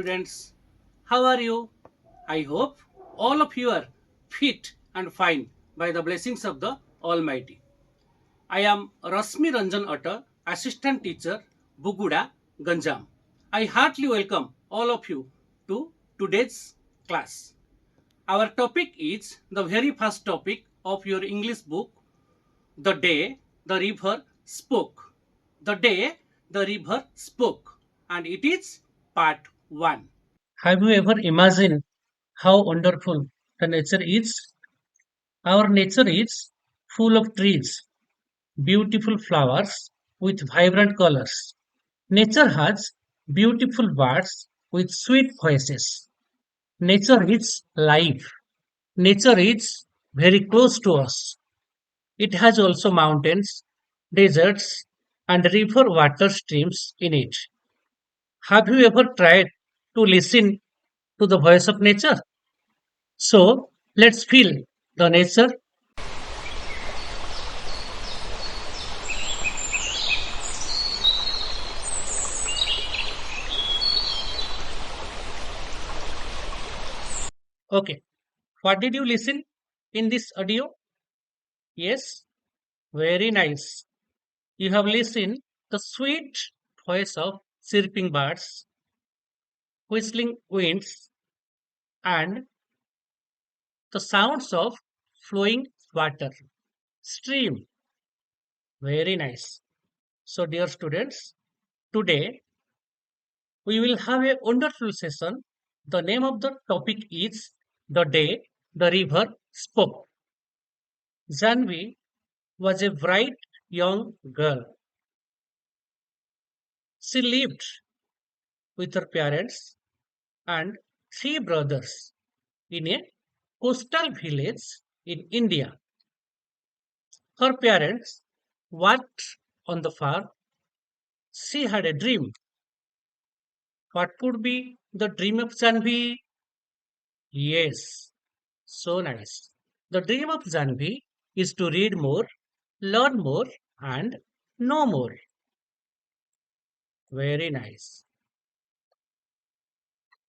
students. How are you? I hope all of you are fit and fine by the blessings of the Almighty. I am Rasmi Ranjan Atta, Assistant Teacher, Buguda, Ganjam. I heartily welcome all of you to today's class. Our topic is the very first topic of your English book, The Day the River Spoke. The Day the River Spoke. And it is part 1. Have you ever imagined how wonderful the nature is? Our nature is full of trees, beautiful flowers with vibrant colors. Nature has beautiful birds with sweet voices. Nature is life. Nature is very close to us. It has also mountains, deserts, and river water streams in it. Have you ever tried to listen to the voice of nature? So let's feel the nature. Okay, what did you listen in this audio? Yes, very nice. You have listened the sweet voice of chirping birds, whistling winds, and the sounds of flowing water. Stream. Very nice. So, dear students, today we will have a wonderful session. The name of the topic is The Day the River Spoke. Janvi was a bright young girl. She lived with her parents and three brothers in a coastal village in India. Her parents worked on the farm. She had a dream. What could be the dream of Janvi? Yes, so nice. The dream of Janvi is to read more, learn more, and know more. Very nice.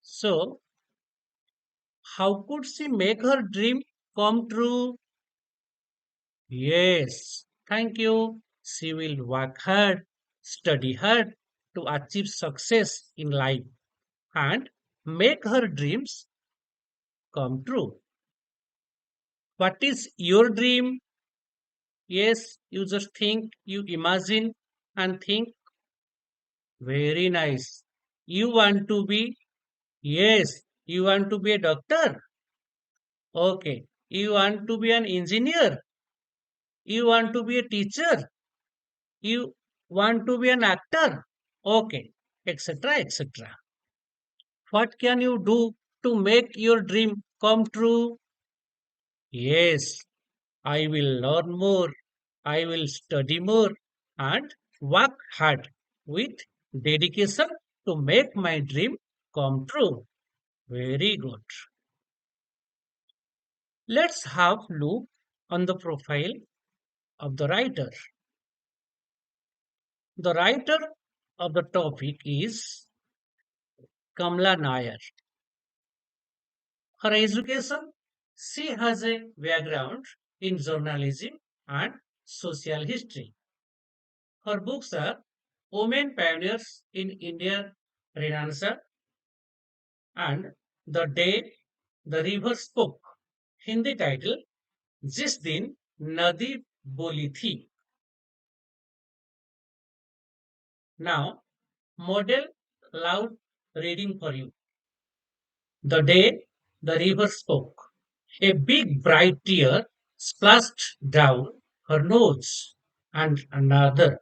So, how could she make her dream come true? Yes, thank you. She will work hard, study hard to achieve success in life and make her dreams come true. What is your dream? Yes, you just think, you imagine and think. Very nice. You want to be, yes, you want to be a doctor. Okay. You want to be an engineer. You want to be a teacher. You want to be an actor. Okay. Etc. etc. What can you do to make your dream come true? Yes, I will learn more. I will study more and work hard with dedication to make my dream come true. Very good. Let's have look on the profile of the writer. The writer of the topic is Kamla Nair. Her education, she has a background in journalism and social history. Her books are Women Pioneers in Indian Renaissance and The Day the River Spoke. Hindi title जिस दिन नदी बोली थी. Now, model loud reading for you. The day the river spoke. A big bright tear splashed down her nose, and another.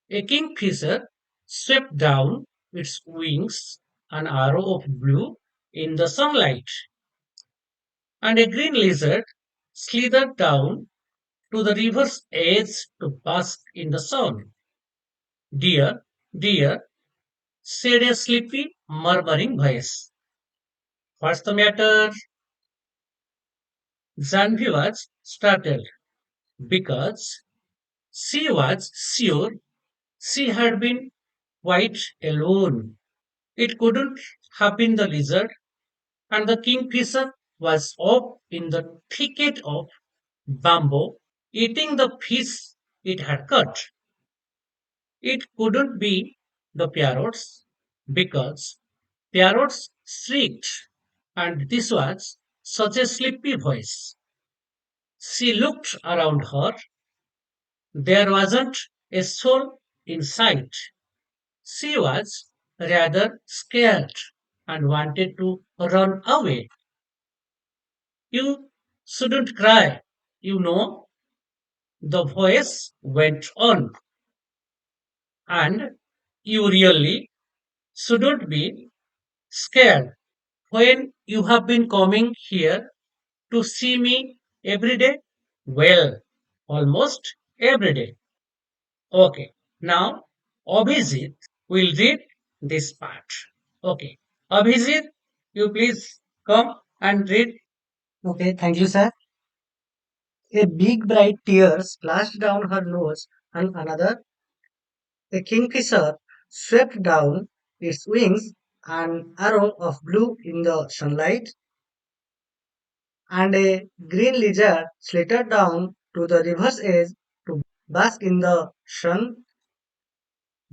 A kingfisher swept down its wings, an arrow of blue in the sunlight, and a green lizard slithered down to the river's edge to bask in the sun. Dear, dear, said a sleepy, murmuring voice. What's the matter? Janvi was startled because she was sure she had been quite alone. It couldn't have been the lizard, and the kingfisher was up in the thicket of bamboo, eating the fish it had caught. It couldn't be the parrots because parrots shrieked, and this was such a sleepy voice. She looked around her. There wasn't a soul in sight. She was rather scared and wanted to run away. You shouldn't cry, you know, the voice went on, and you really shouldn't be scared when you have been coming here to see me every day. Well, almost every day. Okay, now Abhijit will read this part. Okay, Abhijit, you please come and read. Okay, thank you, sir. A big bright tear splashed down her nose, and another, a kingfisher, swept down its wings, an arrow of blue in the sunlight, and a green lizard slittered down to the river's edge to bask in the sun.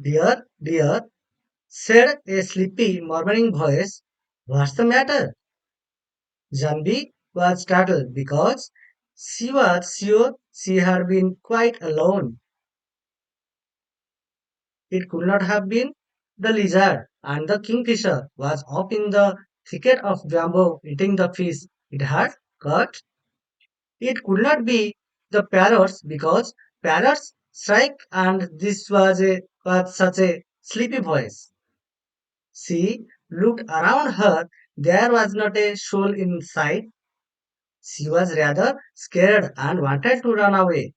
Dear, dear, said a sleepy, murmuring voice, what's the matter? Janvi was startled because she was sure she had been quite alone. It could not have been the lizard, and the kingfisher was up in the thicket of bamboo eating the fish it had caught. It could not be the parrots because parrots strike, and this was such a sleepy voice. She looked around her. There was not a soul in sight. She was rather scared and wanted to run away.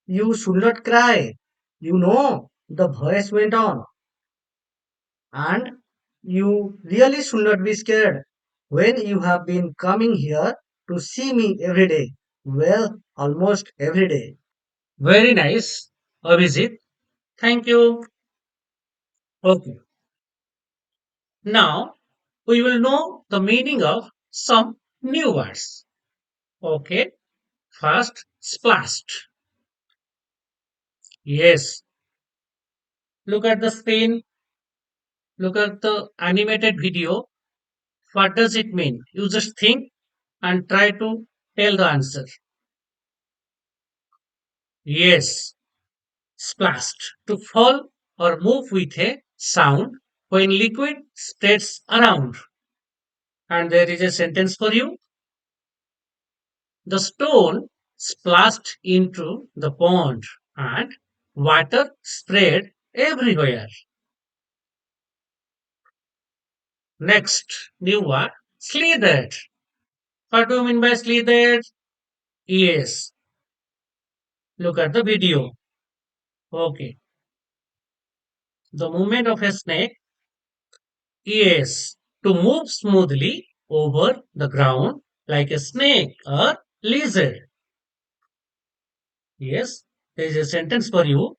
You should not cry. You know, the voice went on. And you really should not be scared when you have been coming here to see me every day. Well, almost every day. Very nice, Abhijit. Thank you. Okay, now we will know the meaning of some new words. Okay, first, splashed. Yes, look at the screen, look at the animated video. What does it mean? You just think and try to tell the answer. Yes, splashed. To fall or move with a sound when liquid spreads around. And there is a sentence for you. The stone splashed into the pond and water spread everywhere. Next, new word, slithered. What do you mean by slithered? Yes, look at the video. Okay, the movement of a snake. Yes, to move smoothly over the ground like a snake or lizard. Yes, there is a sentence for you.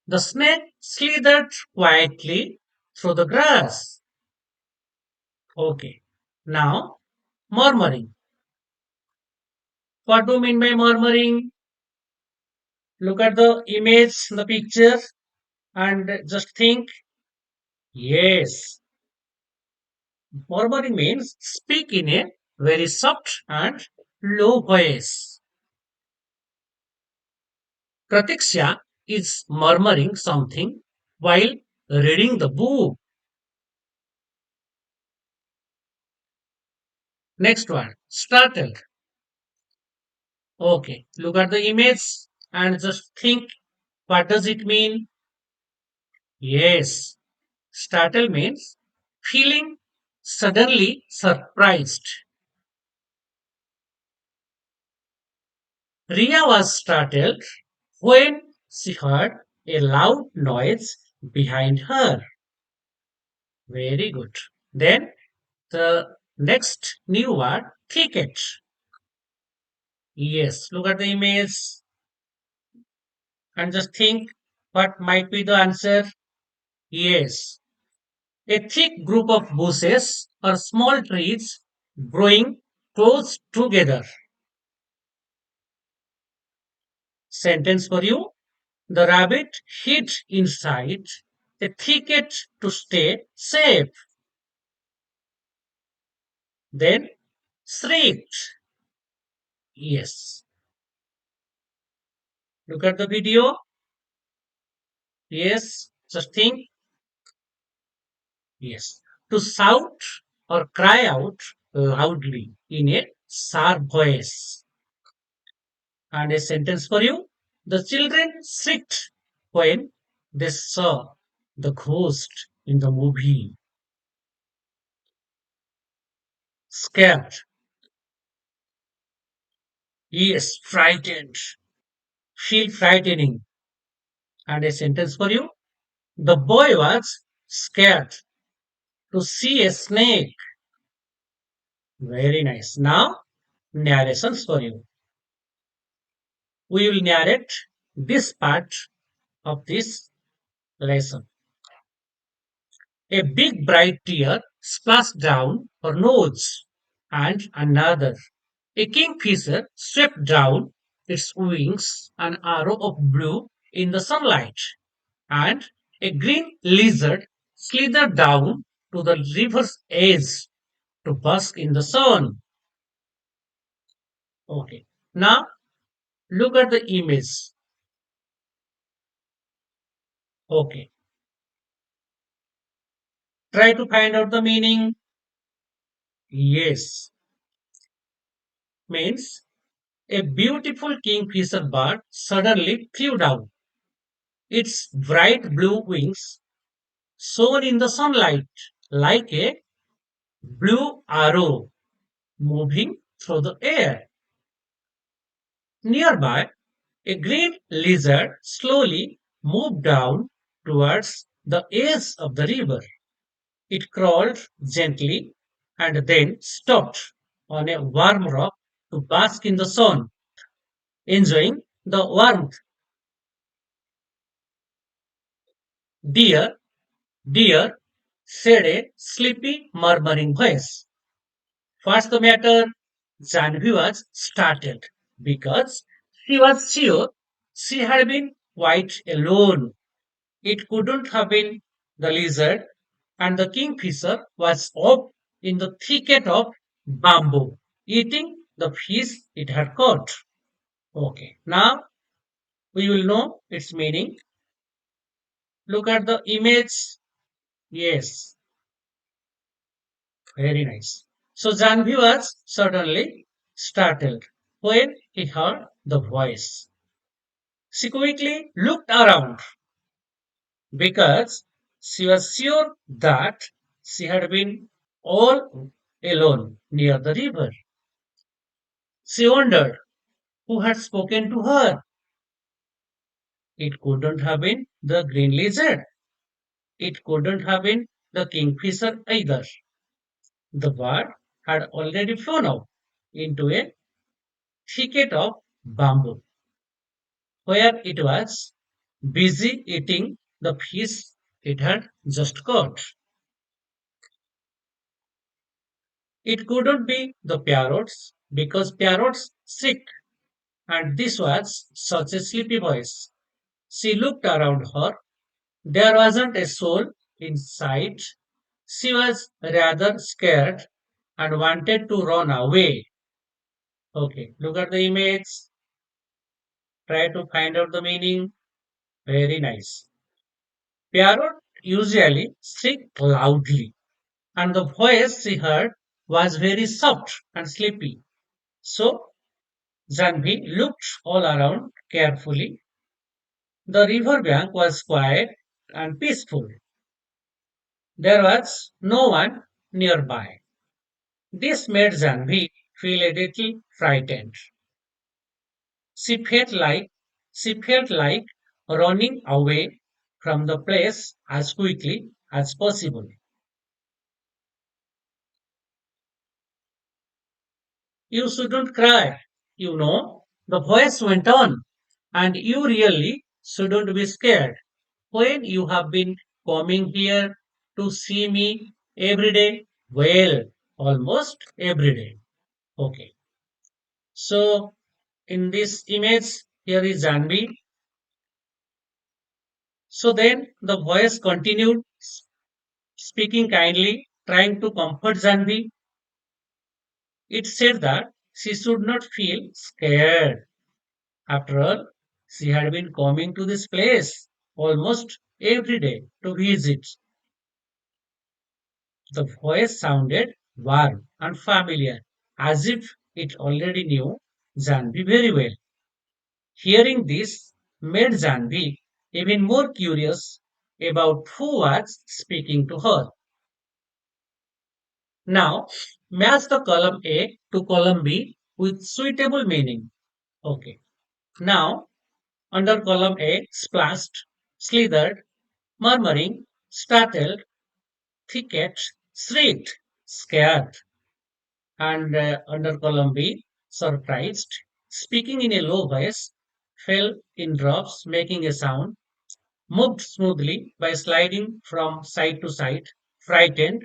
The snake slithered quietly through the grass. Okay. Now, murmuring. What do you mean by murmuring? Look at the image, the picture, and just think. Yes, murmuring means speak in a very soft and low voice. Pratiksha is murmuring something while reading the book. Next one, startled. Okay, look at the image and just think, what does it mean? Yes, startle means feeling suddenly surprised. Ria was startled when she heard a loud noise behind her. Very good. Then the next new word, thicket. Yes, look at the image and just think what might be the answer. Yes, A thick group of bushes or small trees growing close together. Sentence for you. The rabbit hid inside a thicket to stay safe. Then shrieked. Yes. Look at the video. Yes. Just think. Yes. To shout or cry out loudly in a sharp voice. And a sentence for you. The children shrieked when they saw the ghost in the movie. Scared. Yes. Frightened. Feel frightening. And a sentence for you. The boy was scared to see a snake. Very nice. Now, narrations for you. We will narrate this part of this lesson. A big bright tear splashed down her nose, and another. A kingfisher swept down its wings, an arrow of blue in the sunlight, and a green lizard slithered down to the river's edge to bask in the sun. Okay. Now look at the image. Okay. Try to find out the meaning. Yes. Means a beautiful kingfisher bird suddenly flew down. Its bright blue wings shone in the sunlight like a blue arrow moving through the air. Nearby, a green lizard slowly moved down towards the edge of the river. It crawled gently and then stopped on a warm rock to bask in the sun, enjoying the warmth. Dear, dear, said a sleepy, murmuring voice. What's the matter? Janvi was startled because she was sure she had been quite alone. It couldn't have been the lizard, and the kingfisher was up in the thicket of bamboo, eating the fish it had caught. Okay, now we will know its meaning. Look at the image. Yes, very nice. So Janvi was certainly startled when he heard the voice. She quickly looked around because she was sure that she had been all alone near the river. She wondered who had spoken to her. It couldn't have been the green lizard. It couldn't have been the kingfisher either. The bird had already flown out into a thicket of bamboo where it was busy eating the fish it had just caught. It couldn't be the parrots because parrots sick, and this was such a sleepy voice. She looked around her. There wasn't a soul in sight. She was rather scared and wanted to run away. Okay, look at the image. Try to find out the meaning. Very nice. Parrot usually shriek loudly, and the voice she heard was very soft and sleepy. So Janvi looked all around carefully. The river bank was quiet and peaceful. There was no one nearby. This made Janvi feel a little frightened. She felt like she felt like running away from the place as quickly as possible. You shouldn't cry, you know, the voice went on, and you really shouldn't be scared. When you have been coming here to see me every day? Well, almost every day. Okay. So in this image, here is Janvi. So then the voice continued speaking kindly, trying to comfort Janvi. It said that she should not feel scared. After all, she had been coming to this place almost every day to visit. The voice sounded warm and familiar, as if it already knew Janvi very well. Hearing this made Janvi even more curious about who was speaking to her. Now, match the column A to column B with suitable meaning. Okay. Now, under column A, splashed, slithered, murmuring, startled, thicket, shrieked, scared. And under column B, surprised, speaking in a low voice, fell in drops, making a sound, moved smoothly by sliding from side to side, frightened,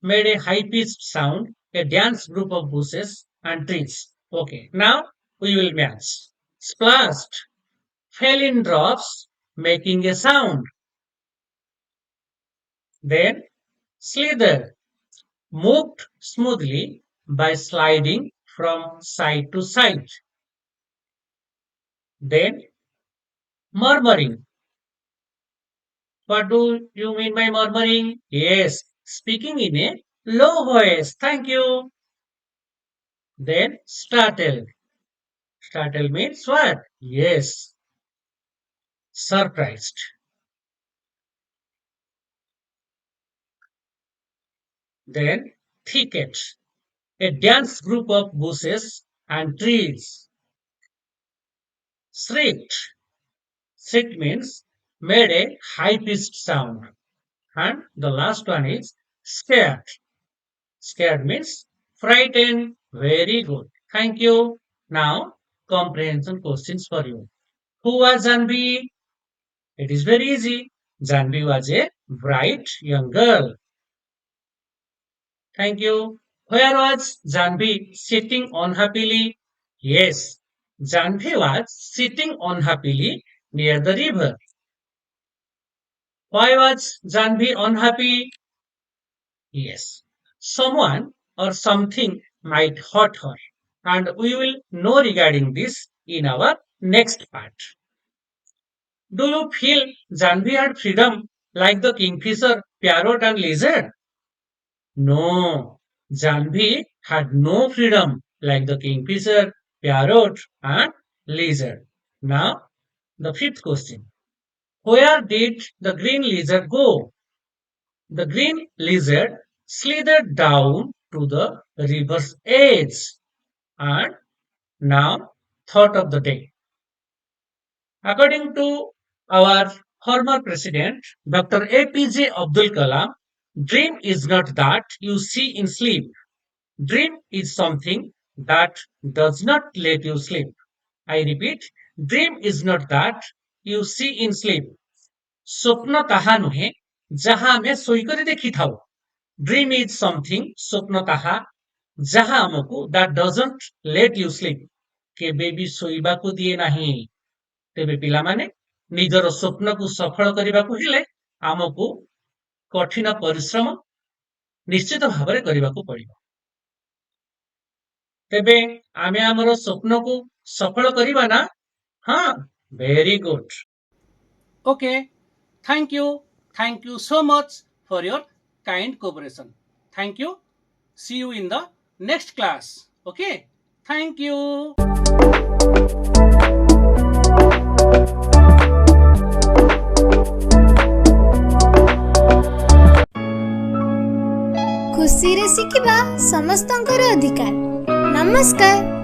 made a high pitched sound, a dense group of bushes and trees. Okay, now we will match. Splashed, fell in drops, making a sound. Then slithered, moved smoothly by sliding from side to side. Then murmuring. What do you mean by murmuring? Yes, speaking in a low voice. Thank you. Then startled. Startled means what? Yes, surprised. Then thicket. A dense group of bushes and trees. Shrieked. Shrieked means made a high pitched sound. And the last one is scared. Scared means frightened. Very good. Thank you. Now, comprehension questions for you. Who was Janvi? It is very easy. Janvi was a bright young girl. Thank you. Where was Janvi sitting unhappily? Yes, Janvi was sitting unhappily near the river. Why was Janvi unhappy? Yes, someone or something might hurt her. And we will know regarding this in our next part. Do you feel Janvi had freedom like the kingfisher, parrot, and lizard? No, Janvi had no freedom like the kingfisher, parrot, and lizard. Now, the fifth question. Where did the green lizard go? The green lizard slithered down to the river's edge. And now, thought of the day. According to our former president, Dr. APJ Abdul Kalam, dream is not that you see in sleep. Dream is something that does not let you sleep. I repeat, dream is not that you see in sleep. ସ୍ୱପ୍ନ ତାହା ନୁହେଁ ଯାହା ଆମେ ଶୋଇକରି ଦେଖିଥାଉ. Dream is something, ସ୍ୱପ୍ନ ତାହା ଯାହା ଆମକୁ that doesn't let you sleep. କେବେ ବି ଶୋଇବାକୁ ଦିଏ ନାହିଁ. ତେବେ ପିଲାମାନେ ନିଜର ସ୍ୱପ୍ନକୁ ସଫଳ କରିବାକୁ ହେଲେ ଆମକୁ କଠିନ ପରିଶ୍ରମ ନିଶ୍ଚିତ ଭାବରେ କରିବାକୁ ପଡିବ. ତେବେ ଆମେ ଆମର ସ୍ୱପ୍ନକୁ ସଫଳ କରିବା ନା? ହଁ, very good. Okay, thank you. Thank you so much for your kind cooperation. Thank you. See you in the next class. Okay, thank you. ଖୁସିରେ ଶିଖିବା ସମସ୍ତଙ୍କର ଅଧିକାର। ନମସ୍କାର।